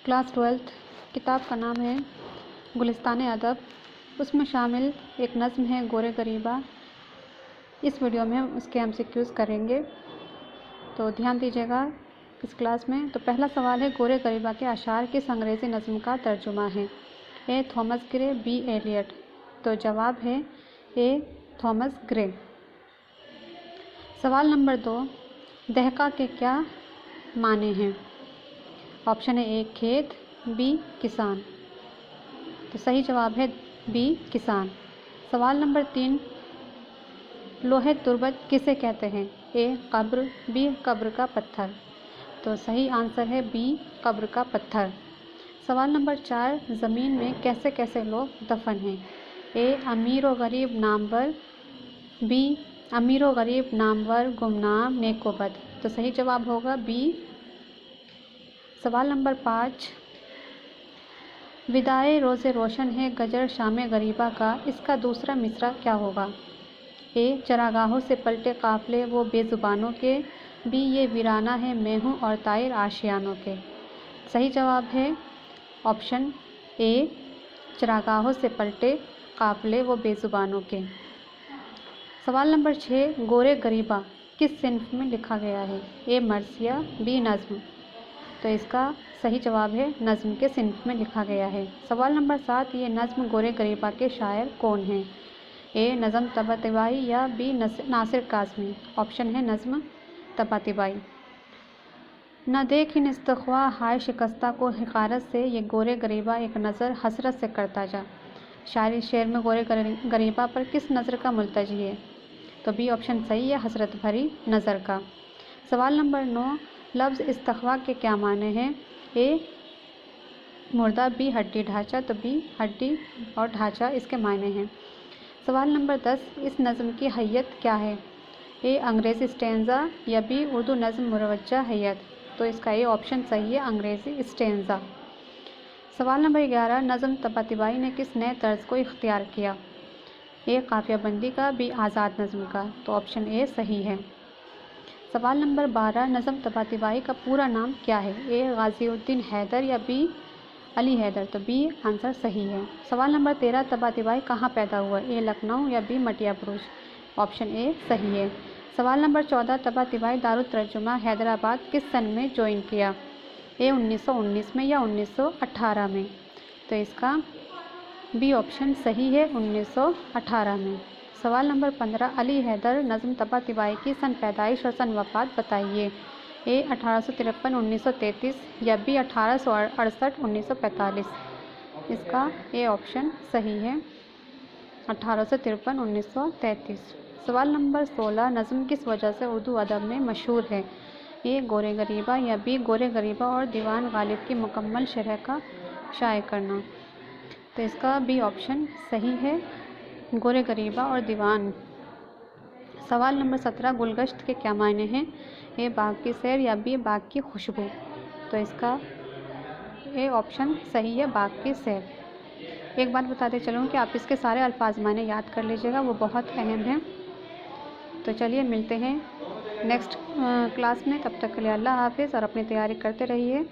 Class 12th किताब का नाम है गुलिस्तान अदब। उसमें शामिल एक नज़्म है गोरे गरीबा। इस वीडियो में हम उसके MCQs करेंगे, तो ध्यान दीजिएगा इस क्लास में। तो पहला सवाल है, गोरे गरीबा के अशार किस अंग्रेज़ी नज़्म का तर्जुमा है? ए थॉमस ग्रे, बी एलियट। तो जवाब है ए थॉमस ग्रे। सवाल नंबर 2, दहका के क्या माने हैं? ऑप्शन है ए खेत, बी किसान। तो सही जवाब है बी किसान। सवाल नंबर 3, लोहे तुर्बत किसे कहते हैं? ए कब्र, बी कब्र का पत्थर। तो सही आंसर है बी कब्र का पत्थर। सवाल नंबर 4, ज़मीन में कैसे कैसे लोग दफन हैं? ए अमीर व गरीब नामवर, बी अमीर व गरीब नामवर गुमनाम नेकोबद। तो सही जवाब होगा बी। सवाल नंबर 5, विदाए रोज़े रोशन है गजर शामे गरीबा का, इसका दूसरा मिसरा क्या होगा? ए चरागाहों से पलटे काफ़िले वो बेज़ुबानों के, बी ये वीराना है मैं हूँ और तायर आशियानों के। सही जवाब है ऑप्शन ए चरागाहों से पलटे काफ़िले वो बेज़ुबानों के। सवाल नंबर 6, गोरे गरीबा किस सिन्फ में लिखा गया है? ए मरसिया, बी नज़्म। तो इसका सही जवाब है नज़्म के सिन्फ में लिखा गया है। सवाल नंबर 7, ये नज़्म गोरे गरीबा के शायर कौन हैं? ए नज़्म तबातिबाई या बी नासिर काज़मी। ऑप्शन है नज़्म तबातिबाई। न देखिन इस्तख्वा हाय शिकस्ता को हिकारत से, ये गोरे गरीबा एक नज़र हसरत से करता जा। शायरी शेर में गोरे गरीबा पर किस नज़र का मुल्तजी है? तो बी ऑप्शन सही है हसरत भरी नज़र का। सवाल नंबर 9, लफ्ज़ इस्तख्वा के क्या माने हैं? ए मुर्दा, बी हड्डी ढांचा। तो बी हड्डी और ढांचा इसके मायने हैं। सवाल नंबर 10, इस नज़्म की हैयत क्या है? ए अंग्रेज़ी स्टेंजा या बी उर्दू नज़्म मुरवज्जा हैयत। तो इसका ए ऑप्शन सही है अंग्रेज़ी स्टेंजा। सवाल नंबर 11, नज़्म तबातिबाई ने किस नए तर्ज को इख्तियार किया? ए काफ़ियाबंदी का, बी आज़ाद नज़्म का। तो ऑप्शन ए सही है। सवाल नंबर 12, नज़्म तबातिबाई का पूरा नाम क्या है? ए गाज़ीउद्दीन हैदर या बी अली हैदर। तो बी आंसर सही है। सवाल नंबर 13, तबातिबाई कहाँ पैदा हुआ? ए लखनऊ या बी मटिया बुरुज। ऑप्शन ए सही है। सवाल नंबर 14, तबातिबाई दारुल तर्जुमा हैदराबाद किस सन में ज्वाइन किया? ए 1919 में या 1918 में। तो इसका बी ऑप्शन सही है 1918 में। सवाल नंबर 15, अली हैदर नज़्म तबातिबाई की सन पैदाइश और सन वफ़ात बताइए। ए 1853 1933 या बी 1868 1945। इसका ए ऑप्शन सही है 1853 1933। सवाल नंबर 16, नज़्म किस वजह से उर्दू अदब में मशहूर है? ए गोरे गरीबा या बी गोरे गरीबा और दीवान गालिब की मुकम्मल शरह का शाये करना। तो इसका बी ऑप्शन सही है गोरे गरीबा और दीवान। सवाल नंबर 17, गुलगश्त के क्या मायने हैं? ए बाग की सैर या बी बाग की खुशबू। तो इसका ए ऑप्शन सही है बाग की सैर। एक बात बताते चलूँ कि आप इसके सारे अल्फाज मायने याद कर लीजिएगा, वो बहुत अहम हैं। तो चलिए मिलते हैं नेक्स्ट क्लास में, तब तक के लिए अल्लाह हाफिज़ और अपनी तैयारी करते रहिए।